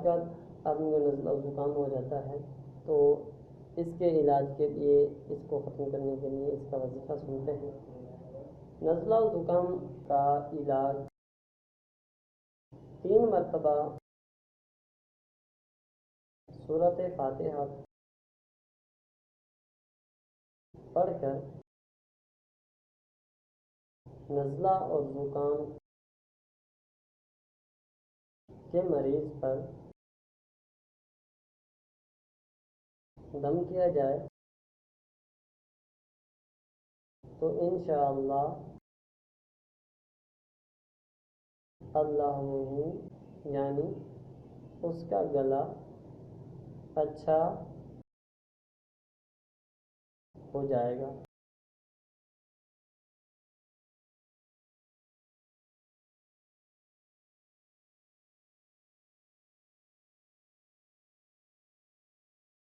اوقات آدمی کو نزلہ و زکام ہو جاتا ہے تو اس کے علاج کے لیے، اس کو ختم کرنے کے لیے اس کا وظیفہ سنتے ہیں۔ نزلہ و زکام کا علاج 3 مرتبہ سورۃ فاتحہ پڑھ کر نزلہ اور زکام کے مریض پر دم کیا جائے تو انشاءاللہ اللہ یعنی اس کا گلا اچھا ہو جائے گا۔